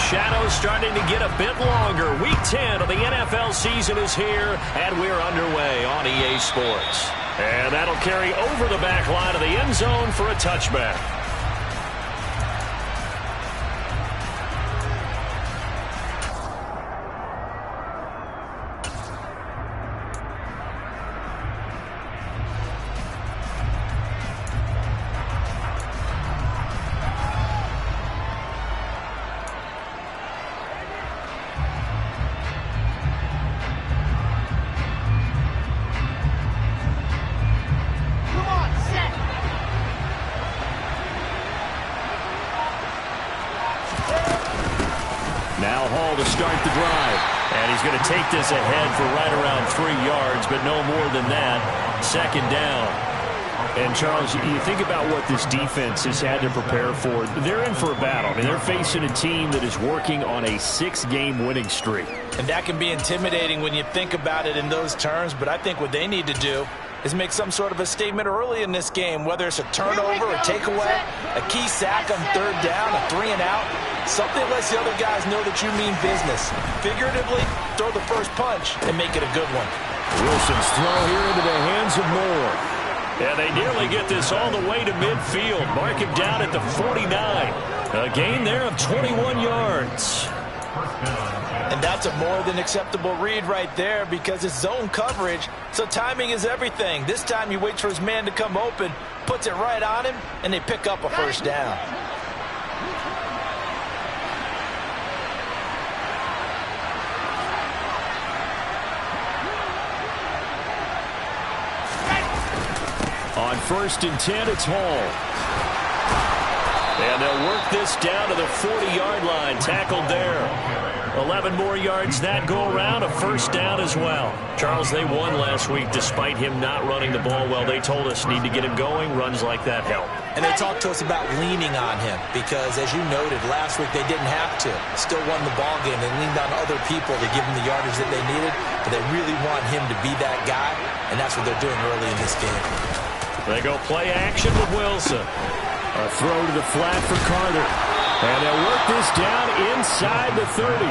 shadows starting to get a bit longer. Week 10 of the NFL season is here, and we're underway on EA Sports. And that'll carry over the back line of the end zone for a touchback. Now Hall to start the drive. And he's going to take this ahead for right around 3 yards, but no more than that. Second down. And, Charles, you think about what this defense has had to prepare for. They're in for a battle. I mean, they're facing a team that is working on a 6-game winning streak. And that can be intimidating when you think about it in those terms, but I think what they need to do is make some sort of a statement early in this game, whether it's a turnover, a takeaway, a key sack on third down, a 3-and-out. Something lets the other guys know that you mean business. Figuratively, throw the first punch and make it a good one. Wilson's throw here into the hands of Moore. Yeah, they nearly get this all the way to midfield. Mark him down at the 49. A gain there of 21 yards. And that's a more than acceptable read right there because it's zone coverage, so timing is everything. This time he waits for his man to come open, puts it right on him, and they pick up a first down. On 1st and 10, it's Hall. And they'll work this down to the 40-yard line. Tackled there. 11 more yards that go around. A first down as well. Charles, they won last week despite him not running the ball well. They told us need to get him going. Runs like that help. And they talked to us about leaning on him because, as you noted, last week they didn't have to. Still won the ball game. They leaned on other people to give him the yardage that they needed. But they really want him to be that guy, and that's what they're doing early in this game. They go play action with Wilson. A throw to the flat for Carter. And they'll work this down inside the 30.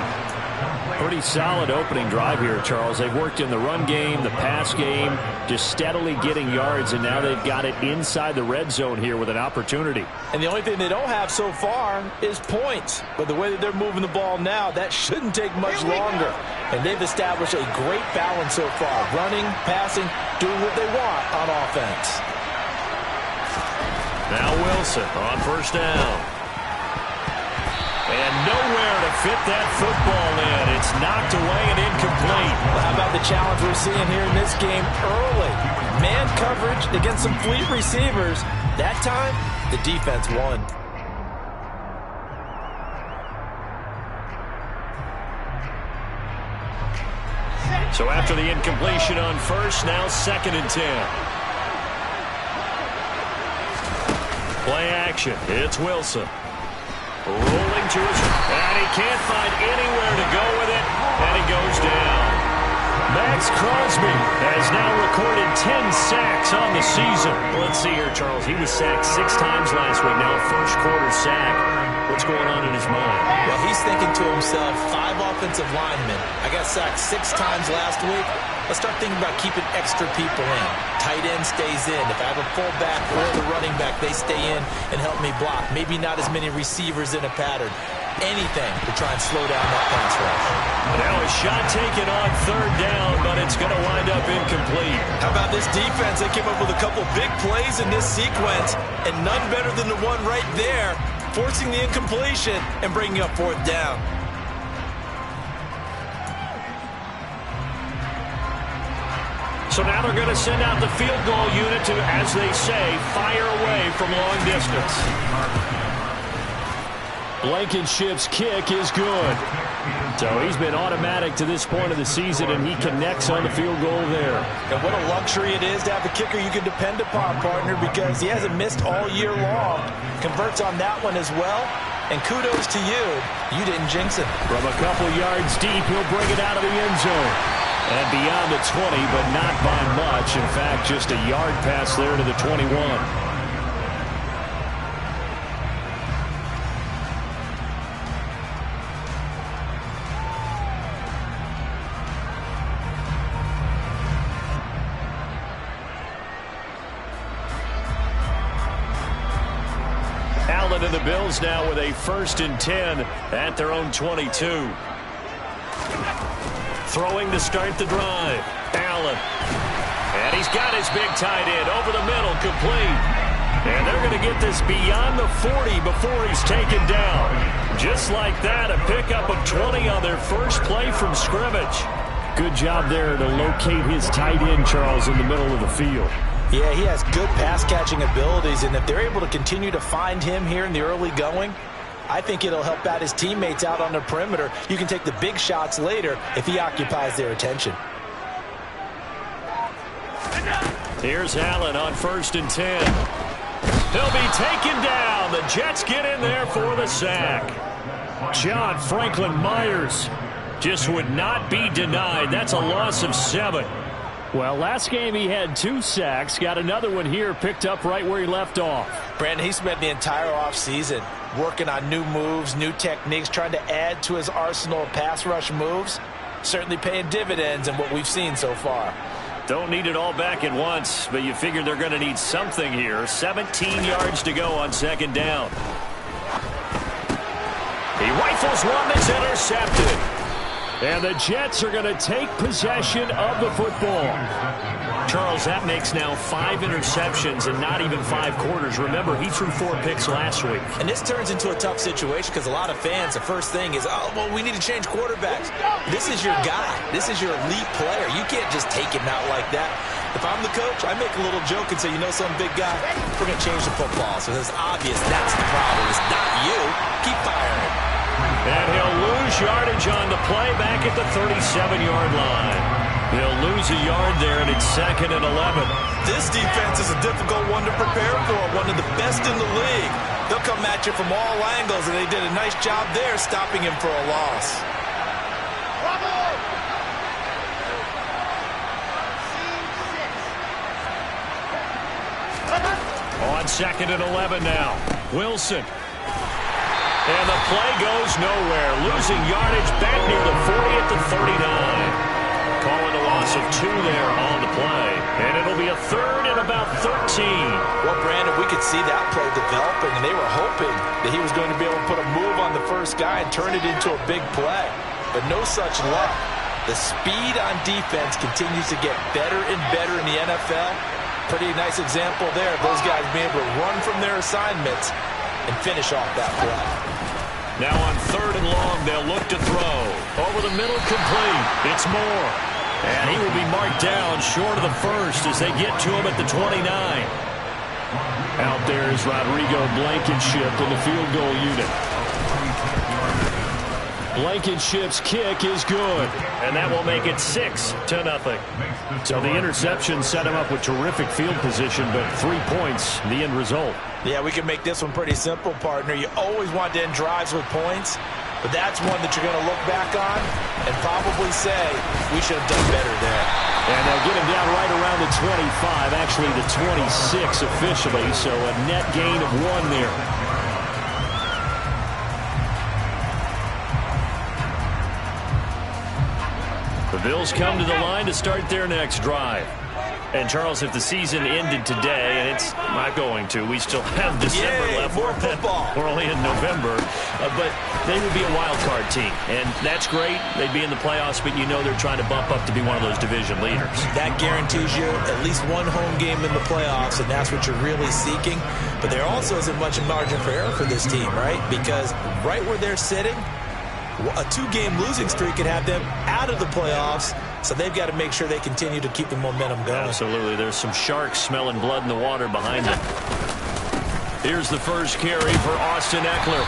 Pretty solid opening drive here, Charles. They've worked in the run game, the pass game, just steadily getting yards, and now they've got it inside the red zone here with an opportunity. And the only thing they don't have so far is points. But the way that they're moving the ball now, that shouldn't take much longer. And they've established a great balance so far. Running, passing, doing what they want on offense. Now Wilson on first down. And nowhere to fit that football in. It's knocked away and incomplete. Well, how about the challenge we're seeing here in this game early? Man coverage against some fleet receivers. That time, the defense won. So after the incompletion on first, now 2nd and 10. Play action. It's Wilson. Rolling to his... And he can't find anywhere to go with it. And he goes down. Max Crosby has now recorded 10 sacks on the season. Let's see here, Charles. He was sacked 6 times last week. Now a first quarter sack. What's going on in his mind? Well, he's thinking to himself, 5 offensive linemen. I got sacked 6 times last week. Let's start thinking about keeping extra people in. Tight end stays in. If I have a fullback or the running back, they stay in and help me block. Maybe not as many receivers in a pattern. Anything to try and slow down that pass rush. Now a shot taken on 3rd down, but it's going to wind up incomplete. How about this defense? They came up with a couple big plays in this sequence, and none better than the one right there, forcing the incompletion and bringing up 4th down. So now they're going to send out the field goal unit to, as they say, fire away from long distance. Blankenship's kick is good. So he's been automatic to this point of the season, and he connects on the field goal there. And what a luxury it is to have a kicker you can depend upon, partner, because he hasn't missed all year long. Converts on that one as well. And kudos to you. You didn't jinx it. From a couple yards deep, he'll bring it out of the end zone. And beyond the 20, but not by much. In fact, just a yard pass there to the 21. Allen and the Bills now with a 1st and 10 at their own 22. Throwing to start the drive. Allen. And he's got his big tight end over the middle, complete. And they're going to get this beyond the 40 before he's taken down. Just like that, a pickup of 20 on their first play from scrimmage. Good job there to locate his tight end, Charles, in the middle of the field. Yeah, he has good pass-catching abilities, and if they're able to continue to find him here in the early going, I think it'll help out his teammates out on the perimeter. You can take the big shots later if he occupies their attention. Here's Allen on 1st and 10. He'll be taken down. The Jets get in there for the sack. John Franklin Myers just would not be denied. That's a loss of 7. Well, last game he had 2 sacks. Got another one here, picked up right where he left off. Brandon, he spent the entire offseason working on new moves, new techniques, trying to add to his arsenal of pass rush moves. Certainly paying dividends in what we've seen so far. Don't need it all back at once, but you figure they're going to need something here. 17 yards to go on 2nd down. He rifles one that's intercepted. And the Jets are going to take possession of the football. Charles, that makes now 5 interceptions and not even 5 quarters. Remember, he threw 4 picks last week. And this turns into a tough situation because a lot of fans, the first thing is, oh, well, we need to change quarterbacks. This is your guy. This is your elite player. You can't just take him out like that. If I'm the coach, I make a little joke and say, you know, some big guy, we're going to change the football. So it's obvious that's the problem. It's not you. Keep firing. And he'll lose yardage on the play back at the 37-yard line. They'll lose a yard there, and it's 2nd and 11. This defense is a difficult one to prepare for, one of the best in the league. They'll come at you from all angles, and they did a nice job there stopping him for a loss. On 2nd and 11 now. Wilson. And the play goes nowhere. Losing yardage back near the 40 at the 39. Calling a loss of 2 there on the play. And it'll be a 3rd and about 13. Well, Brandon, we could see that play developing, and they were hoping that he was going to be able to put a move on the first guy and turn it into a big play. But no such luck. The speed on defense continues to get better and better in the NFL. Pretty nice example there of those guys being able to run from their assignments and finish off that play. Now on 3rd and long, they'll look to throw. Over the middle, complete. It's Moore. And he will be marked down short of the 1st as they get to him at the 29. Out there is Rodrigo Blankenship in the field goal unit. Blankenship's kick is good. And that will make it 6-0. So the interception set him up with terrific field position, but 3 points, the end result. Yeah, we can make this one pretty simple, partner. You always want to end drives with points, but that's one that you're going to look back on and probably say, we should have done better there. And they'll get him down right around the 25, actually the 26 officially, so a net gain of 1 there. The Bills come to the line to start their next drive. And, Charles, if the season ended today, and it's not going to, we still have December left. More football. We're only in November. But they would be a wild card team. And that's great. They'd be in the playoffs, but you know they're trying to bump up to be one of those division leaders. That guarantees you at least 1 home game in the playoffs, and that's what you're really seeking. But there also isn't much margin for error for this team, right? Because right where they're sitting, a 2-game losing streak could have them out of the playoffs, so they've got to make sure they continue to keep the momentum going. Absolutely. There's some sharks smelling blood in the water behind them. Here's the first carry for Austin Eckler.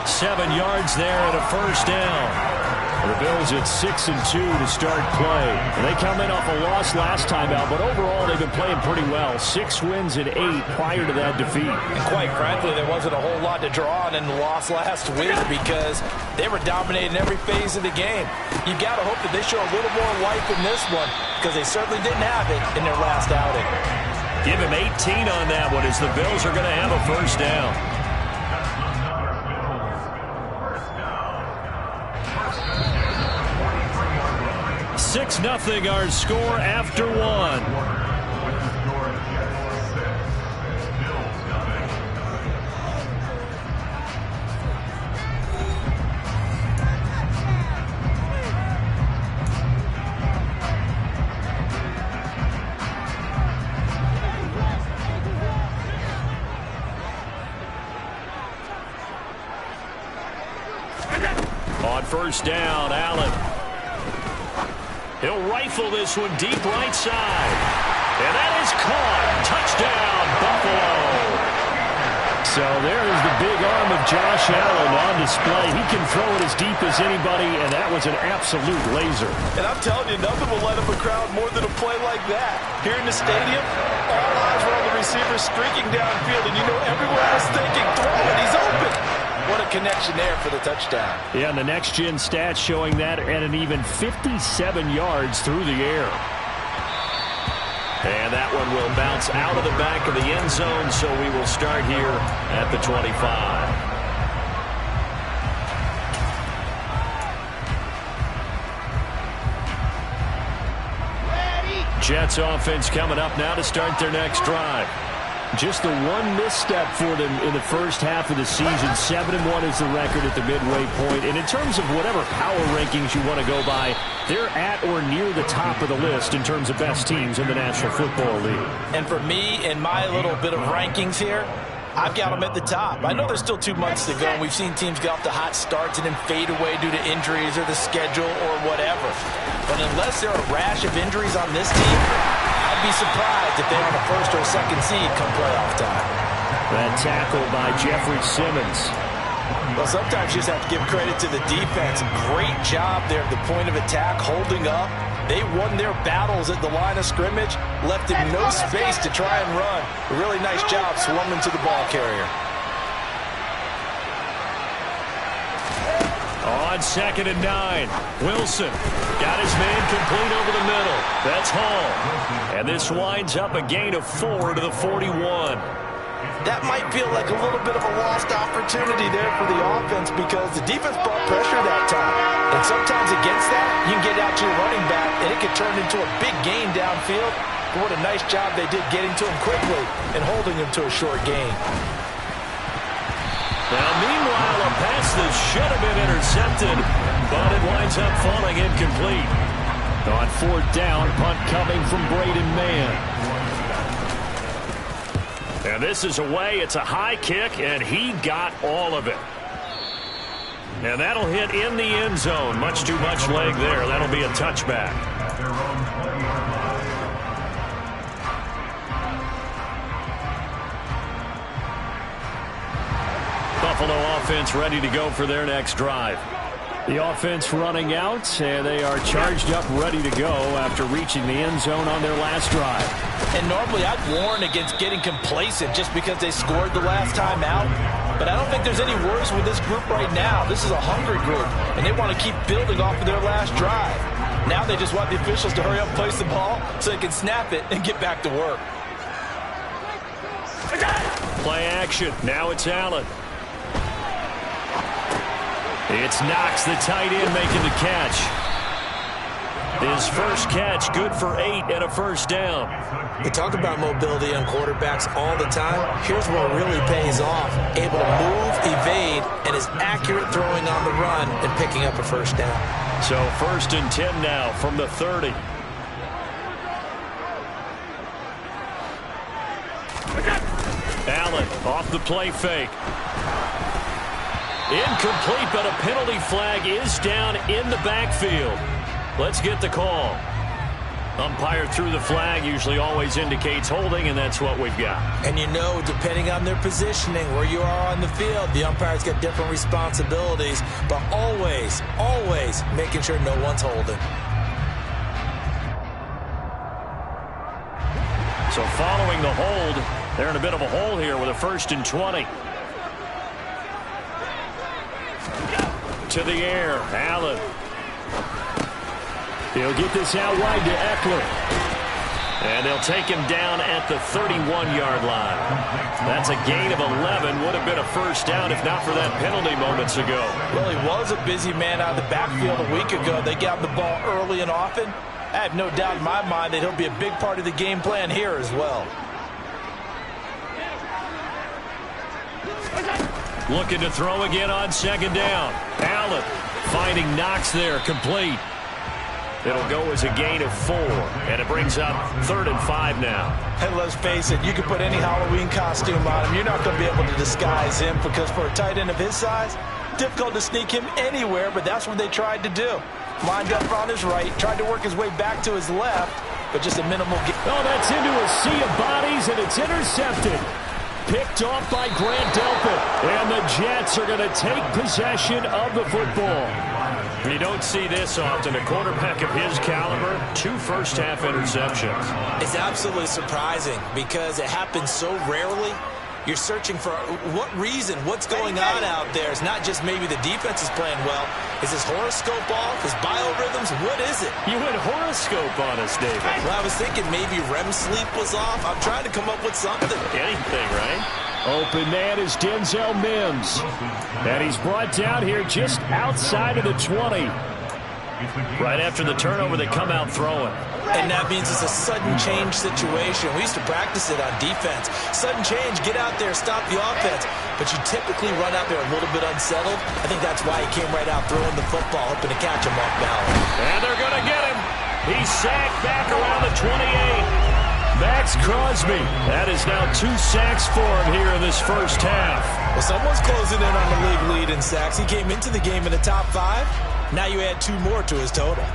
7 yards there and a 1st down. The Bills at 6-2 to start play. And they come in off a loss last time out, but overall they've been playing pretty well. 6 wins and 8 prior to that defeat. And quite frankly, there wasn't a whole lot to draw on in the loss last week because they were dominating every phase of the game. You got to hope that they show a little more life in this one because they certainly didn't have it in their last outing. Give him 18 on that one as the Bills are going to have a 1st down. 6-0 our score after 1. first down. Allen. He'll rifle this one deep right side. And that is caught. Touchdown, Buffalo. So there is the big arm of Josh Allen on display. He can throw it as deep as anybody, and that was an absolute laser. And I'm telling you, nothing will light up a crowd more than a play like that. Here in the stadium, all eyes were on the receiver streaking downfield, and you know everyone was thinking, throw it, he's open. What a connection there for the touchdown. Yeah, and the next-gen stats showing that at an even 57 yards through the air. And that one will bounce out of the back of the end zone, so we will start here at the 25. Jets offense coming up now to start their next drive. Just the one misstep for them in the first half of the season. 7-1 is the record at the midway point. And in terms of whatever power rankings you want to go by, they're at or near the top of the list in terms of best teams in the National Football League. And for me, in my little bit of rankings here, I've got them at the top. I know there's still 2 months to go, and we've seen teams get off to hot starts and then fade away due to injuries or the schedule or whatever. But unless there are a rash of injuries on this team, I'd be surprised if they're on a first or a second seed come playoff time. That tackle by Jeffrey Simmons. Well, sometimes you just have to give credit to the defense. Great job there at the point of attack, holding up. They won their battles at the line of scrimmage, left him no space to try and run. A really nice job swarming to the ball carrier. On 2nd and 9, Wilson got his man complete over the middle. That's Hall. And this winds up a gain of 4 to the 41. That might feel like a little bit of a lost opportunity there for the offense because the defense brought pressure that time. And sometimes against that, you can get out to your running back, and it could turn into a big gain downfield. But what a nice job they did getting to him quickly and holding him to a short gain. Now, meanwhile, a pass that should have been intercepted, but it winds up falling incomplete. On 4th down, punt coming from Braden Mann. And this is away. It's a high kick, and he got all of it. And that'll hit in the end zone. Much too much leg there. That'll be a touchback. Buffalo offense ready to go for their next drive. The offense running out, and they are charged up, ready to go after reaching the end zone on their last drive. And normally I'd warn against getting complacent just because they scored the last time out. But I don't think there's any worries with this group right now. This is a hungry group, and they want to keep building off of their last drive. Now they just want the officials to hurry up and place the ball so they can snap it and get back to work. Play action. Now it's Allen. It's Knox, the tight end, making the catch. His first catch, good for 8 and a first down. We talk about mobility on quarterbacks all the time. Here's what really pays off. Able to move, evade, and is accurate throwing on the run and picking up a first down. So 1st and 10 now from the 30. Allen off the play fake. Incomplete, but a penalty flag is down in the backfield. Let's get the call. Umpire threw the flag, usually always indicates holding, and that's what we've got. And you know, depending on their positioning, where you are on the field, the umpire's got different responsibilities, but always, always making sure no one's holding. So following the hold, they're in a bit of a hole here with a 1st and 20. To the air, Allen. He'll get this out wide to Eckler. And they'll take him down at the 31-yard line. That's a gain of 11. Would have been a first down if not for that penalty moments ago. Well, he was a busy man out of the backfield a week ago. They got the ball early and often. I have no doubt in my mind that he'll be a big part of the game plan here as well. Looking to throw again on 2nd down. Allen finding Knox there, complete. It'll go as a gain of 4, and it brings up 3rd and 5 now. And let's face it, you can put any Halloween costume on him. You're not going to be able to disguise him because for a tight end of his size, Difficult to sneak him anywhere, but that's what they tried to do. Lined up on his right, tried to work his way back to his left, but just a minimal gain. Oh, that's into a sea of bodies, and it's intercepted. Picked off by Grant Delpit, and the Jets are going to take possession of the football. You don't see this often. A quarterback of his caliber, 2 first-half interceptions. It's absolutely surprising because it happens so rarely. You're searching for what reason, what's going on out there. It's not just maybe the defense is playing well. Is his horoscope off? His biorhythms? What is it? You went horoscope on us, David. Well, I was thinking maybe REM sleep was off. I'm trying to come up with something. Anything, right? Open man is Denzel Mims. And he's brought down here just outside of the 20. Right after the turnover, they come out throwing. And that means it's a sudden change situation. We used to practice it on defense. Sudden change, get out there, stop the offense. But you typically run out there a little bit unsettled. I think that's why he came right out throwing the football, hoping to catch him off balance. And they're going to get him. He's sacked back around the 28. Max Crosby. That is now 2 sacks for him here in this first half. Well, someone's closing in on the league lead in sacks. He came into the game in the top 5. Now you add 2 more to his total.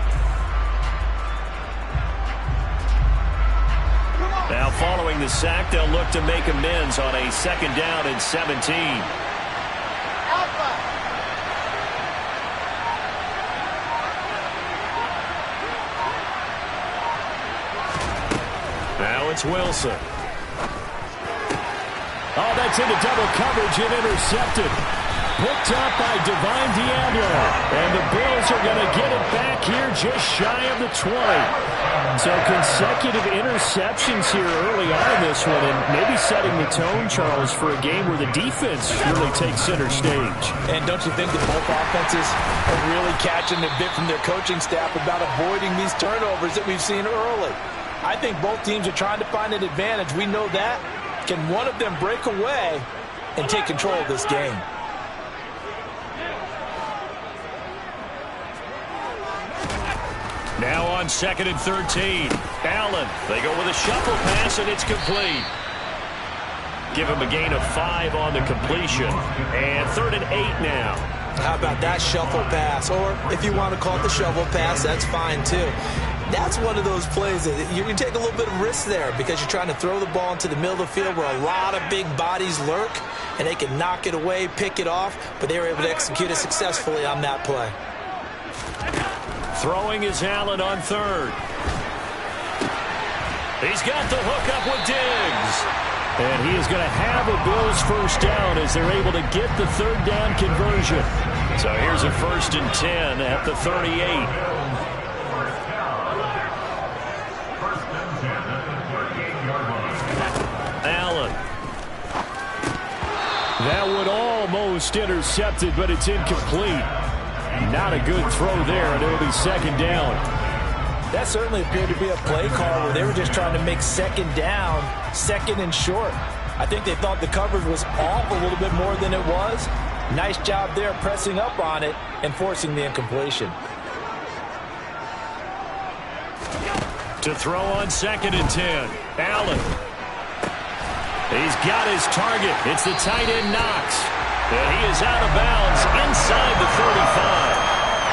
Now following the sack, they'll look to make amends on a 2nd down and 17. Now it's Wilson. Oh, that's into double coverage and intercepted. Picked up by Divine Diablo. And the Bills are going to get it back here just shy of the 20. So consecutive interceptions here early on in this one, and maybe setting the tone, Charles, for a game where the defense really takes center stage. And don't you think that both offenses are really catching a bit from their coaching staff about avoiding these turnovers that we've seen early? I think both teams are trying to find an advantage. We know that. Can one of them break away and take control of this game? Now on 2nd and 13. Allen. They go with a shuffle pass, and it's complete. Give him a gain of 5 on the completion. And 3rd and 8 now. How about that shuffle pass? Or if you want to call it the shovel pass, that's fine too. That's one of those plays that you can take a little bit of risk there because you're trying to throw the ball into the middle of the field where a lot of big bodies lurk, and they can knock it away, pick it off, but they were able to execute it successfully on that play. Throwing is Allen on 3rd. He's got the hook up with Diggs. And he is going to have a Bills first down as they're able to get the 3rd down conversion. So here's a 1st and 10 at the 38. Allen. That one almost intercepted, but it's incomplete. Not a good throw there, and it'll be 2nd down. That certainly appeared to be a play call where they were just trying to make 2nd down, 2nd and short. I think they thought the coverage was off a little bit more than it was. Nice job there pressing up on it and forcing the incompletion. To throw on 2nd and 10. Allen. He's got his target. It's the tight end Knox. And he is out of bounds inside the 35.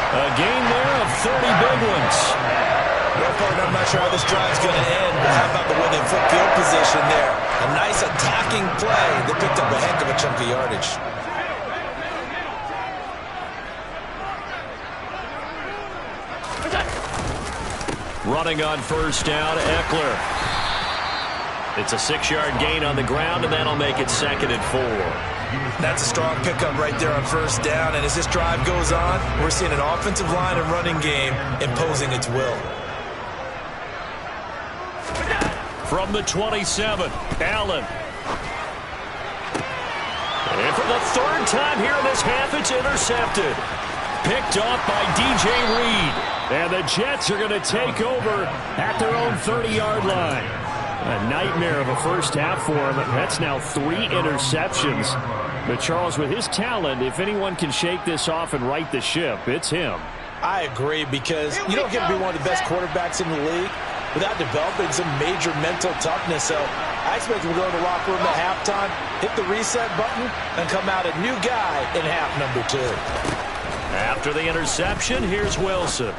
A gain there of 30 big ones. Well, partner, I'm not sure how this drive's going to end, but how about the way they flip field position there? A nice attacking play that picked up a heck of a chunk of yardage. Running on 1st down, Eckler. It's a 6-yard gain on the ground, and that'll make it 2nd and 4. That's a strong pickup right there on 1st down, and as this drive goes on, we're seeing an offensive line and running game imposing its will. From the 27, Allen. And for the 3rd time here in this half, it's intercepted. Picked off by DJ Reed. And the Jets are going to take over at their own 30-yard line. A nightmare of a first half for him. That's now 3 interceptions. But Charles, with his talent, if anyone can shake this off and right the ship, it's him. I agree, because you don't get to be one of the best quarterbacks in the league without developing some major mental toughness. So I expect him to go to the locker room at halftime, hit the reset button, and come out a new guy in half number 2. After the interception, here's Wilson.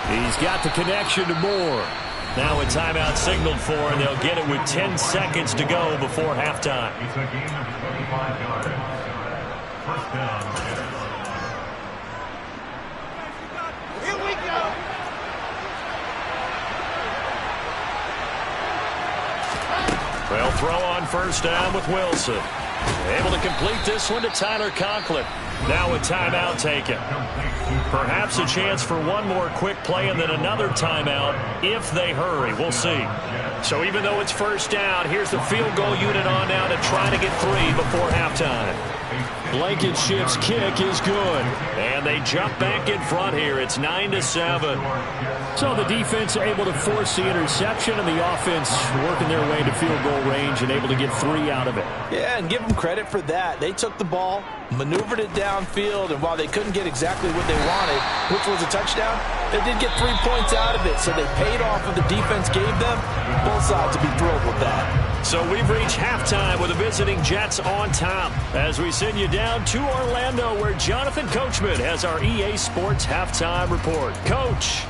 He's got the connection to Moore. Now a timeout signaled for, and they'll get it with 10 seconds to go before halftime. It's a game of 25 yards. First down. Here we go. They'll throw on first down with Wilson. Able to complete this one to Tyler Conklin. Now a timeout taken. Perhaps a chance for one more quick play and then another timeout if they hurry. We'll see. So even though it's first down, here's the field goal unit on now to try to get 3 before halftime. Blankenship's kick is good. And they jump back in front here. It's 9-7. So the defense able to force the interception, and the offense working their way to field goal range and able to get 3 out of it. Yeah, and give them credit for that. They took the ball, maneuvered it downfield, and while they couldn't get exactly what they wanted, which was a touchdown, they did get 3 points out of it, so they paid off what the defense gave them. Both sides will be thrilled with that. So we've reached halftime with the visiting Jets on top as we send you down to Orlando where Jonathan Coachman has our EA Sports halftime report. Coach.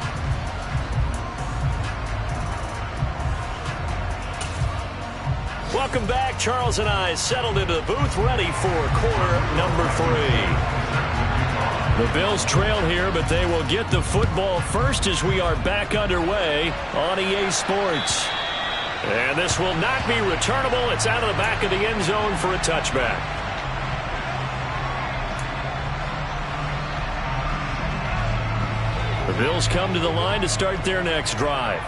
Welcome back. Charles and I settled into the booth ready for quarter number 3. The Bills trail here, but they will get the football first as we are back underway on EA Sports. And this will not be returnable. It's out of the back of the end zone for a touchback. The Bills come to the line to start their next drive.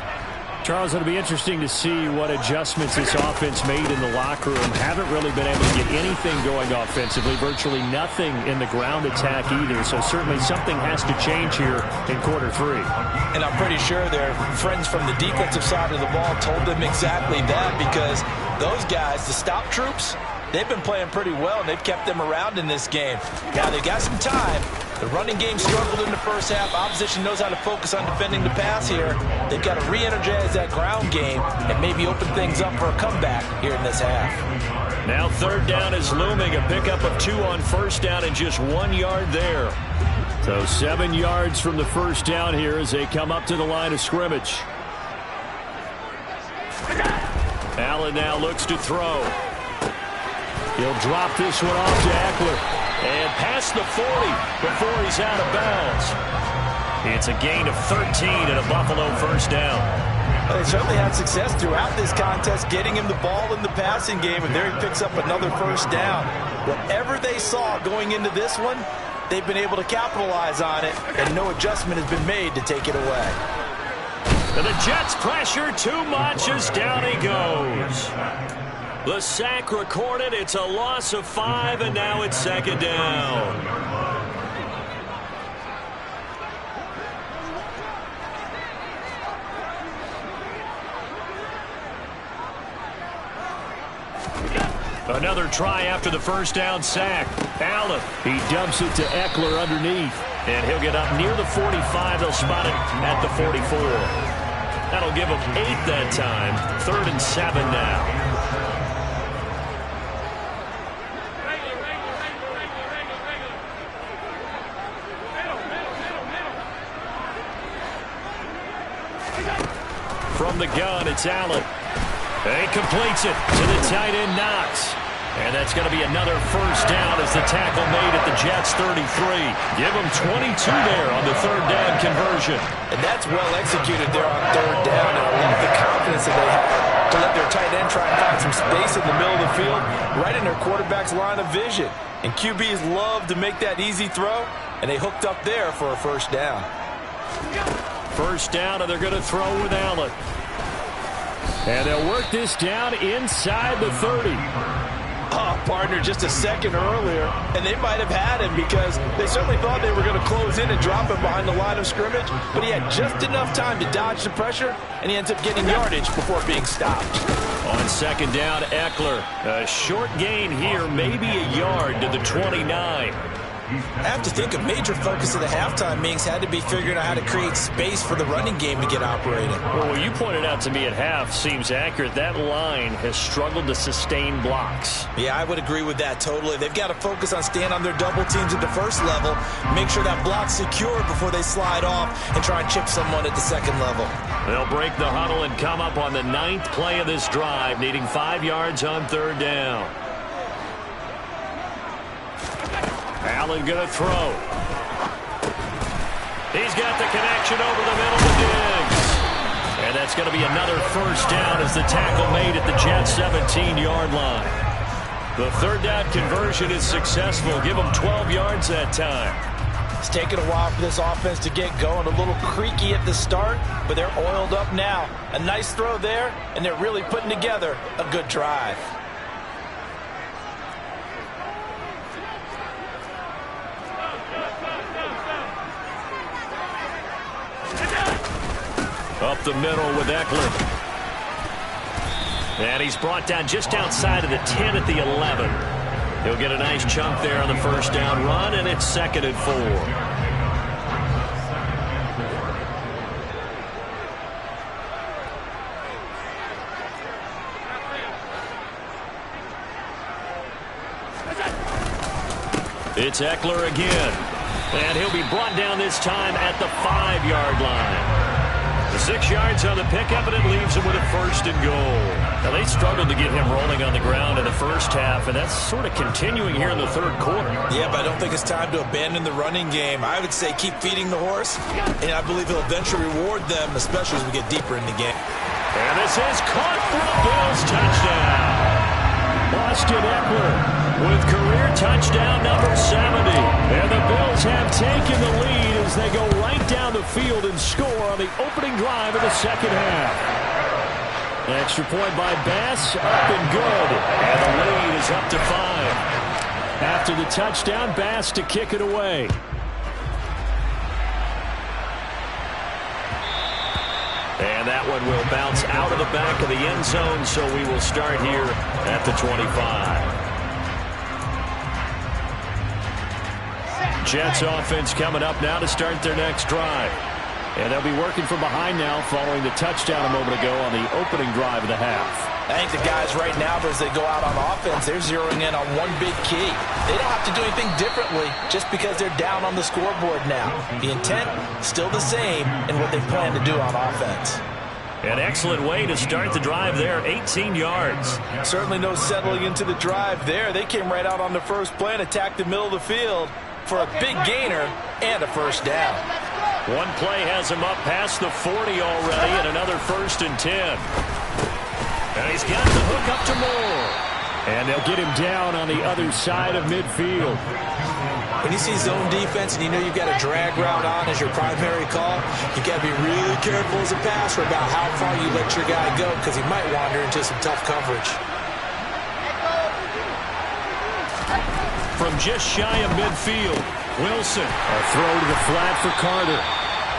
Charles, it'll be interesting to see what adjustments this offense made in the locker room. Haven't really been able to get anything going offensively. Virtually nothing in the ground attack either. So certainly something has to change here in quarter 3. And I'm pretty sure their friends from the defensive side of the ball told them exactly that, because those guys, the stop troops, they've been playing pretty well, and they've kept them around in this game. Now, they've got some time. The running game struggled in the first half. Opposition knows how to focus on defending the pass here. They've got to re-energize that ground game and maybe open things up for a comeback here in this half. Now third down is looming. A pickup of 2 on first down and just 1 yard there. So 7 yards from the first down here as they come up to the line of scrimmage. Allen now looks to throw. He'll drop this one off to Eckler. And past the 40 before he's out of bounds. It's a gain of 13 and a Buffalo first down. Well, they certainly had success throughout this contest, getting him the ball in the passing game, and there he picks up another first down. Whatever they saw going into this one, they've been able to capitalize on it, and no adjustment has been made to take it away. And the Jets pressure too much as down he goes. The sack recorded. It's a loss of 5, and now it's second down. Another try after the first down sack. Allen. He dumps it to Eckler underneath. And he'll get up near the 45. They'll spot it at the 44. That'll give them 8 that time. 3rd and 7 now. From the gun, it's Allen. And he completes it to the tight end, Knox. And that's going to be another first down as the tackle made at the Jets' 33. Give them 22 there on the third down conversion. And that's well executed there on third down. And I love the confidence that they have to let their tight end try and find some space in the middle of the field, right in their quarterback's line of vision. And QBs love to make that easy throw, and they hooked up there for a first down. First down, and they're going to throw with Allen. And they'll work this down inside the 30. Oh, partner, just a second earlier, and they might have had him because they certainly thought they were going to close in and drop him behind the line of scrimmage, but he had just enough time to dodge the pressure, and he ends up getting yardage before being stopped. On second down, Eckler. A short gain here, maybe a yard to the 29. I have to think a major focus of the halftime meetings had to be figuring out how to create space for the running game to get operating. Well, what you pointed out to me at half seems accurate. That line has struggled to sustain blocks. Yeah, I would agree with that totally. They've got to focus on staying on their double teams at the first level, make sure that block's secured before they slide off and try and chip someone at the second level. They'll break the huddle and come up on the 9th play of this drive, needing 5 yards on 3rd down. Allen going to throw. He's got the connection over the middle to Diggs. And that's going to be another first down as the tackle made at the Jets' 17-yard line. The 3rd down conversion is successful. Give them 12 yards that time. It's taken a while for this offense to get going. A little creaky at the start, but they're oiled up now. A nice throw there, and they're really putting together a good drive. Up the middle with Eckler. And he's brought down just outside of the 10 at the 11. He'll get a nice chunk there on the first down run, and it's 2nd and 4. It's Eckler again. And he'll be brought down this time at the 5-yard line. 6 yards on the pickup, and it leaves him with a 1st and goal. Now, they struggled to get him rolling on the ground in the first half, and that's sort of continuing here in the 3rd quarter. Yeah, but I don't think it's time to abandon the running game. I would say keep feeding the horse, and I believe he'll eventually reward them, especially as we get deeper in the game. And this is caught for a Bills touchdown. Austin Eckler with career touchdown number 70. And the Bills have taken the lead as they go right down the field and score on the opening drive of the 2nd half. An extra point by Bass, up and good. And the lead is up to 5. After the touchdown, Bass to kick it away. And that one will bounce out of the back of the end zone, so we will start here at the 25. Jets offense coming up now to start their next drive. And they'll be working from behind now following the touchdown a moment ago on the opening drive of the half. I think the guys right now, as they go out on offense, they're zeroing in on one big key. They don't have to do anything differently just because they're down on the scoreboard now. The intent, still the same in what they plan to do on offense. An excellent way to start the drive there, 18 yards. Certainly no settling into the drive there. They came right out on the first play and attacked the middle of the field for a big gainer and a first down. One play has him up past the 40 already, and another 1st and 10. And he's got the hook up to Moore. And they'll get him down on the other side of midfield. When you see zone defense and you know you've got a drag route on as your primary call, you've got to be really careful as a passer about how far you let your guy go because he might wander into some tough coverage. From just shy of midfield, Wilson. A throw to the flat for Carter.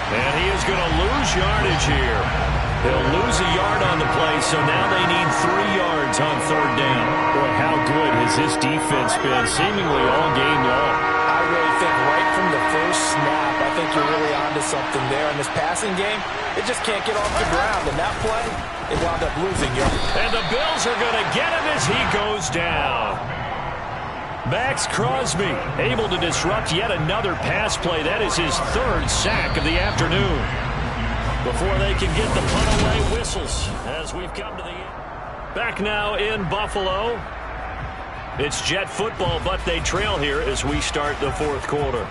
And he is going to lose yardage here. They'll lose a yard on the play, so now they need 3 yards on 3rd down. Boy, how good has this defense been seemingly all game long? I really think right from the first snap, I think you're really onto something there. In this passing game, it just can't get off the ground. And that play, it wound up losing yards. And the Bills are going to get him as he goes down. Max Crosby able to disrupt yet another pass play. That is his 3rd sack of the afternoon. Before they can get the punt away, whistles as we've come to the end. Back now in Buffalo. It's Jet football, but they trail here as we start the 4th quarter.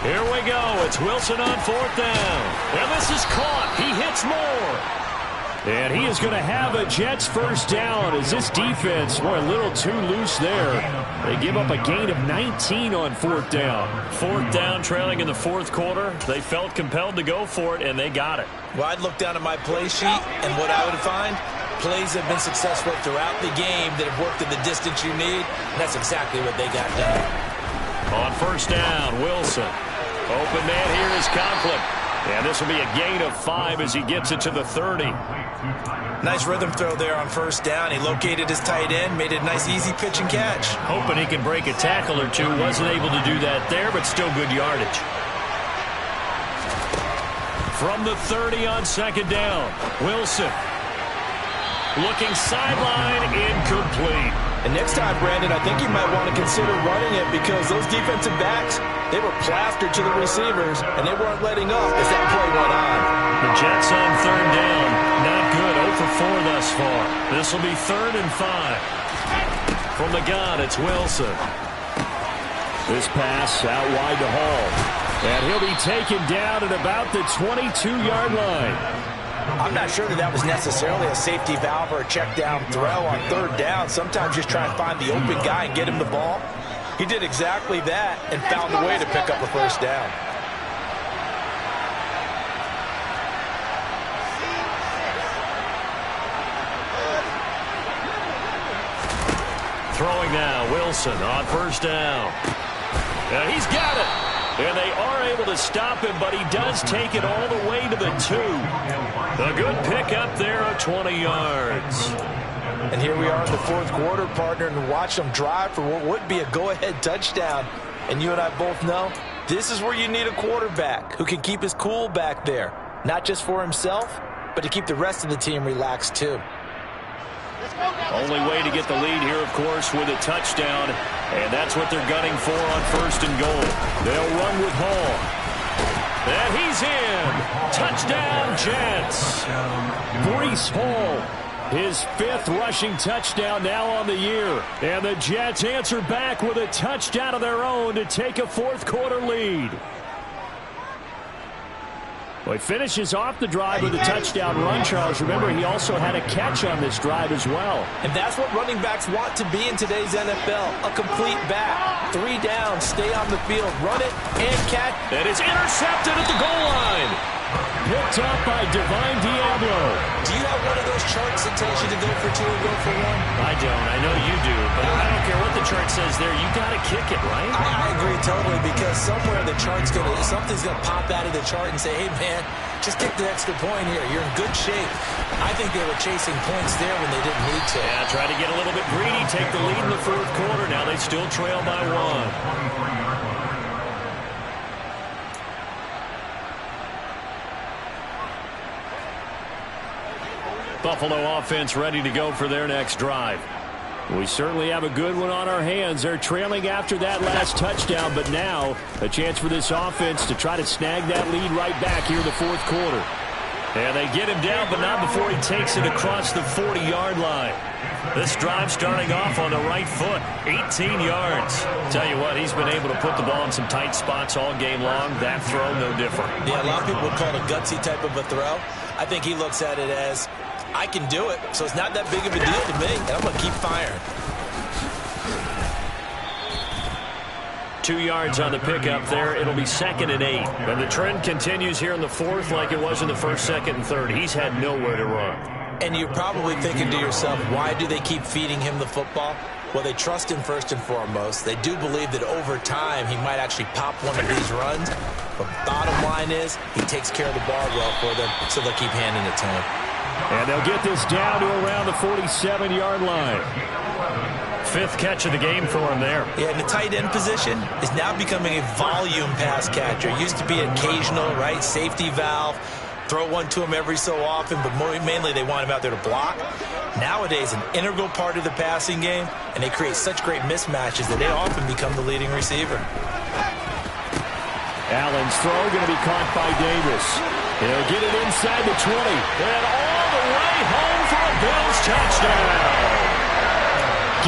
Here we go. It's Wilson on 4th down. And this is caught. He hits Moore. And he is going to have a Jets first down as this defense, boy, a little too loose there. They give up a gain of 19 on 4th down. 4th down, trailing in the 4th quarter. They felt compelled to go for it, and they got it. Well, I'd look down at my play sheet, and what I would find, plays have been successful throughout the game that have worked at the distance you need, and that's exactly what they got done. On 1st down, Wilson. Open man here is Conklin. And this will be a gain of 5 as he gets it to the 30. Nice rhythm throw there on first down. He located his tight end, made it a nice easy pitch and catch. Hoping he can break a tackle or two. Wasn't able to do that there, but still good yardage. From the 30 on second down, Wilson. Looking sideline, incomplete. And next time, Brandon, I think you might want to consider running it because those defensive backs, they were plastered to the receivers, and they weren't letting up as that play went on. The Jets on third down. Not good. 0 for 4 thus far. This will be 3rd and 5. From the gun, it's Wilson. This pass out wide to Hall. And he'll be taken down at about the 22-yard line. I'm not sure that was necessarily a safety valve or a check down throw on third down. Sometimes just try and find the open guy and get him the ball. He did exactly that and found a way to pick up a first down. Throwing now, Wilson on first down. And he's got it. And they are able to stop him, but he does take it all the way to the 2. A good pickup there of 20 yards. And here we are in the fourth quarter, partner, and watch them drive for what would be a go-ahead touchdown. And you and I both know this is where you need a quarterback who can keep his cool back there, not just for himself, but to keep the rest of the team relaxed too. Only way to get the lead here, of course, with a touchdown, and that's what they're gunning for on 1st and goal. They'll run with Hall. And he's in. Touchdown, Jets. Breece Hall, his 5th rushing touchdown now on the year. And the Jets answer back with a touchdown of their own to take a fourth-quarter lead. Well, he finishes off the drive with a touchdown run, Charles. Remember, he also had a catch on this drive as well. And that's what running backs want to be in today's NFL, a complete back. 3 down, stay on the field, run it, and catch. And it's intercepted at the goal line. Picked up by Divine Diablo. Do you have one of those charts that tells you to go for 2 or go for 1? I don't. I know you do. But I don't care what the chart says there. You got to kick it, right? I agree totally because somewhere the chart's something's going to pop out of the chart and say, hey, man, just kick the extra point here. You're in good shape. I think they were chasing points there when they didn't need to. Yeah, try to get a little bit greedy, take the lead in the fourth quarter. Now they still trail by 1. Buffalo offense ready to go for their next drive. We certainly have a good one on our hands. They're trailing after that last touchdown, but now a chance for this offense to try to snag that lead right back here in the fourth quarter. And they get him down, but not before he takes it across the 40-yard line. This drive starting off on the right foot, 18 yards. Tell you what, he's been able to put the ball in some tight spots all game long. That throw, no different. Yeah, a lot of people would call it a gutsy type of a throw. I think he looks at it as, I can do it, so it's not that big of a deal to me, and I'm going to keep firing. 2 yards on the pickup there. It'll be 2nd and 8. And the trend continues here in the fourth like it was in the first, 2nd, and 3rd. He's had nowhere to run. And you're probably thinking to yourself, why do they keep feeding him the football? Well, they trust him first and foremost. They do believe that over time he might actually pop one of these runs. But bottom line is he takes care of the ball well for them, so they'll keep handing it to him. And they'll get this down to around the 47-yard line. 5th catch of the game for him there. Yeah, and the tight end position is now becoming a volume pass catcher. Used to be occasional, right, safety valve. Throw one to him every so often, but mainly they want him out there to block. Nowadays, an integral part of the passing game, and they create such great mismatches that they often become the leading receiver. Allen's throw going to be caught by Davis. He'll get it inside the 20. And all the way home for a Bills touchdown.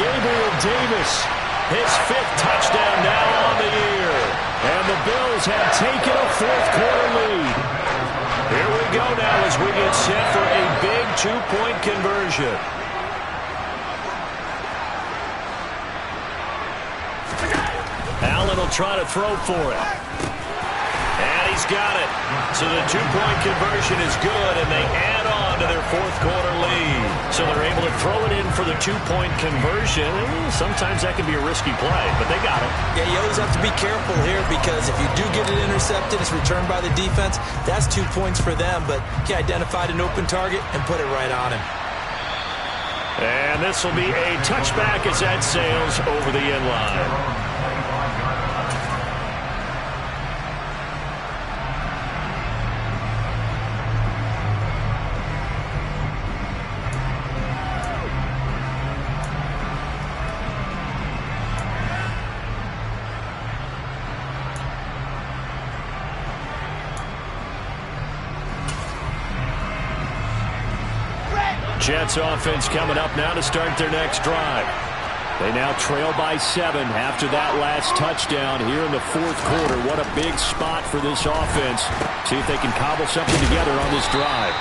Gabriel Davis, his 5th touchdown now on the year. And the Bills have taken a fourth-quarter lead. Here we go now as we get set for a big 2-point conversion. Allen will try to throw for it. And he's got it. So the 2-point conversion is good, and they add on into their fourth quarter lead. So they're able to throw it in for the two-point conversion. Sometimes that can be a risky play, but they got it. Yeah, you always have to be careful here because if you do get it intercepted, it's returned by the defense. That's 2 points for them, but he identified an open target and put it right on him. And this will be a touchback as that sails over the end line. Jets offense coming up now to start their next drive. They now trail by 7 after that last touchdown here in the fourth quarter. What a big spot for this offense. See if they can cobble something together on this drive.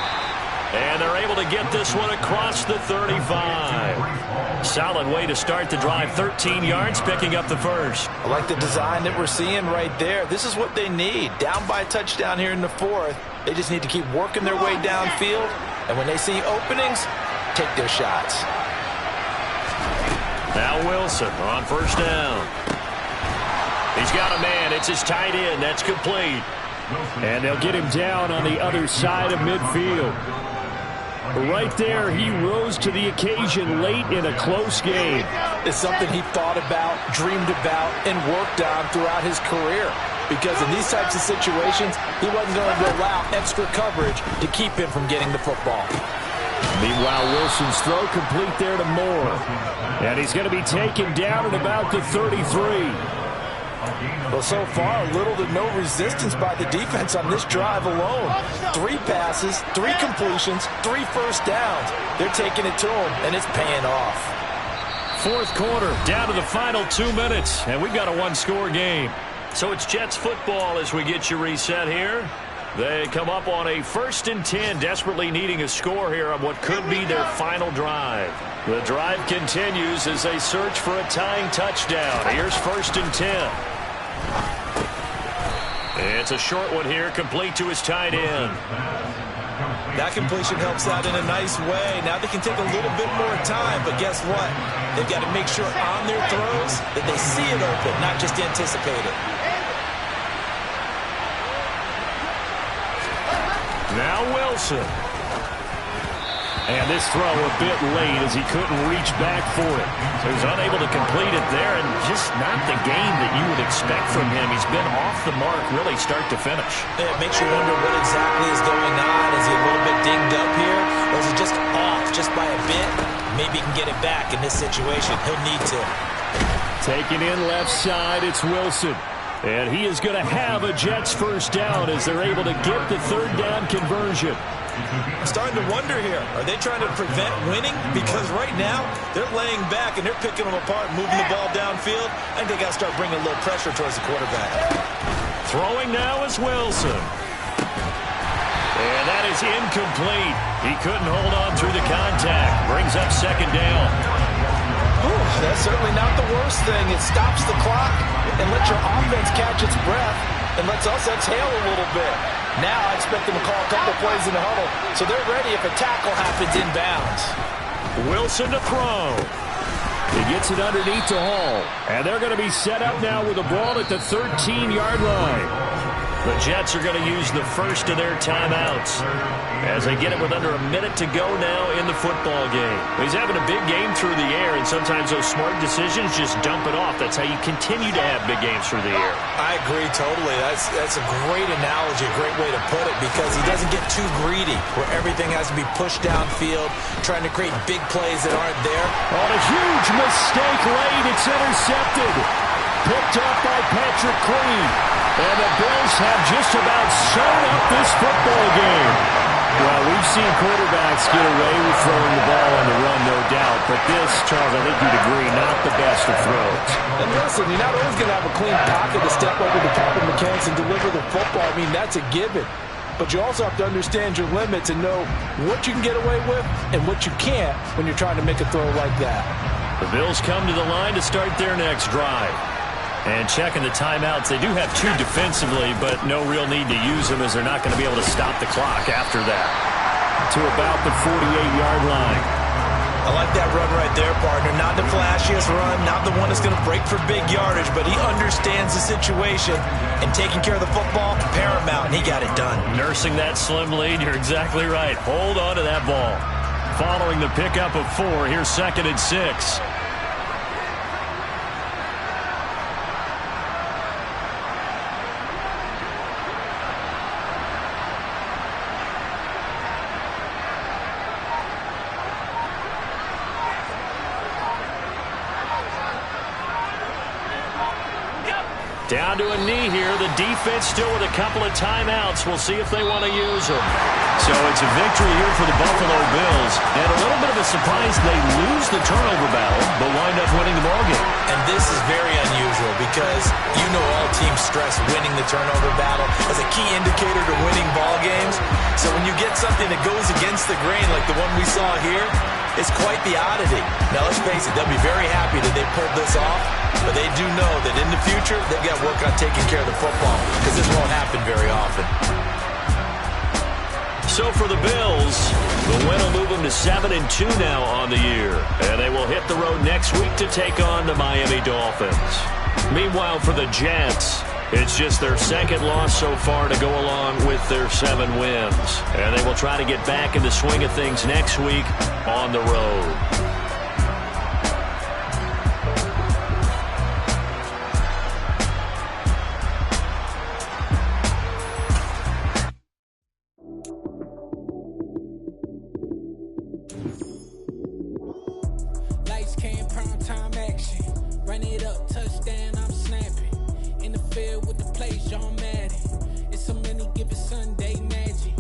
And they're able to get this one across the 35. Solid way to start the drive. 13 yards, picking up the first. I like the design that we're seeing right there. This is what they need. Down by a touchdown here in the fourth. They just need to keep working their way downfield. And when they see openings, take their shots. Now Wilson on first down. He's got a man. It's his tight end. That's complete. And they'll get him down on the other side of midfield. Right there, he rose to the occasion late in a close game. It's something he thought about, dreamed about, and worked on throughout his career. Because in these types of situations, he wasn't going to allow extra coverage to keep him from getting the football. Meanwhile, Wilson's throw complete there to Moore. And he's going to be taken down at about the 33. Well, so far, little to no resistance by the defense on this drive alone. 3 passes, 3 completions, 3 first downs. They're taking it to him, and it's paying off. Fourth quarter, down to the final 2 minutes, and we've got a one-score game. So it's Jets football as we get you reset here. They come up on a 1st and 10, desperately needing a score here on what could be their final drive. The drive continues as they search for a tying touchdown. Here's 1st and 10. It's a short one here, complete to his tight end. That completion helps out in a nice way. Now they can take a little bit more time, but guess what? They've got to make sure on their throws that they see it open, not just anticipate it. Now Wilson. And this throw a bit late as he couldn't reach back for it. So he's unable to complete it there, and just not the game that you would expect from him. He's been off the mark really start to finish. It makes you wonder what exactly is going on. Is he a little bit dinged up here, or is he just off just by a bit? Maybe he can get it back in this situation. He'll need to. Taking in left side, it's Wilson. And he is going to have a Jets first down as they're able to get the 3rd down conversion. I'm starting to wonder here. Are they trying to prevent winning? Because right now, they're laying back and they're picking them apart, moving the ball downfield. I think they got to start bringing a little pressure towards the quarterback. Throwing now is Wilson. And that is incomplete. He couldn't hold on through the contact. Brings up 2nd down. Ooh, that's certainly not the worst thing. It stops the clock and lets your offense catch its breath and lets us exhale a little bit. Now I expect them to call a couple plays in the huddle, so they're ready if a tackle happens inbounds. Wilson to throw. He gets it underneath to Hall. And they're going to be set up now with the ball at the 13-yard line. The Jets are going to use the first of their timeouts as they get it with under a minute to go now in the football game. He's having a big game through the air, and sometimes those smart decisions just dump it off. That's how you continue to have big games through the air. I agree totally. That's a great analogy, a great way to put it, because he doesn't get too greedy where everything has to be pushed downfield, trying to create big plays that aren't there. On a huge mistake late, it's intercepted. Picked up by Patrick Queen. And the Bills have just about sewn up this football game. Well, we've seen quarterbacks get away with throwing the ball on the run, no doubt. But this, Charles, I think you'd agree, not the best of throws. And listen, you're not always going to have a clean pocket to step over the top of mechanics and deliver the football. I mean, that's a given. But you also have to understand your limits and know what you can get away with and what you can't when you're trying to make a throw like that. The Bills come to the line to start their next drive. And checking the timeouts, they do have 2 defensively, but no real need to use them as they're not going to be able to stop the clock after that. to about the 48-yard line. I like that run right there, partner. Not the flashiest run, not the one that's going to break for big yardage, but he understands the situation, and taking care of the football, paramount, and he got it done. Nursing that slim lead, you're exactly right. Hold on to that ball. Following the pickup of 4, here's 2nd and 6. Down to a knee here. The defense still with a couple of timeouts. We'll see if they want to use them. So it's a victory here for the Buffalo Bills. And a little bit of a surprise, they lose the turnover battle, but wind up winning the ballgame. And this is very unusual because you know all teams stress winning the turnover battle as a key indicator to winning ball games. So when you get something that goes against the grain like the one we saw here, it's quite the oddity. Now, let's face it, they'll be very happy that they pulled this off, but they do know that in the future, they've got to work on taking care of the football because this won't happen very often. So for the Bills, the win will move them to 7-2 now on the year, and they will hit the road next week to take on the Miami Dolphins. Meanwhile, for the Jets, it's just their 2nd loss so far to go along with their 7 wins. And they will try to get back in the swing of things next week on the road. Lights came, prime time action. Run it up, touchdown, I'm snapping. In the field with the plays, John Madden. It's a many given Sunday magic.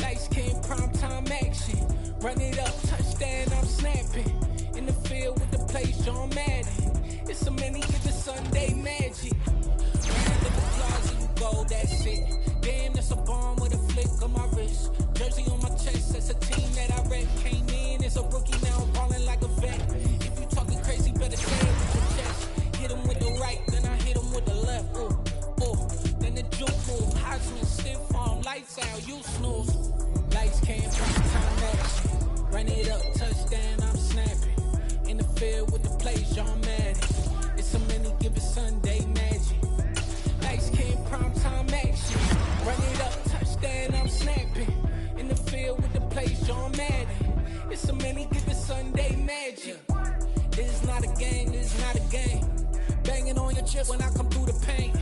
Lights came, prime time action. Run it up, touchdown, I'm snapping. In the field with the plays, John Madden. It's a many given Sunday magic. Running to the plaza, you go, that's it. Damn, that's a bomb with a flick on my wrist. Jersey on my chest, that's a team that I rep. Came in as a rookie, now I'm balling like a vet. If you talking crazy, better say it with your chest. Hit him with the right, then I hit him with the left. Ooh, ooh, then the juke move. Heisman stiff on, lights out, you snooze. Lights came, prime time action. Run it up, touchdown, I'm snapping. In the field with the plays, John Madden. It's a many given Sunday magic. Lights came, prime time action. Run it up, touchdown, I'm snapping. In the field with the plays, John Madden. It's a many given Sunday magic. This is not a game, this is not a game. Banging on your chest when I come through the paint.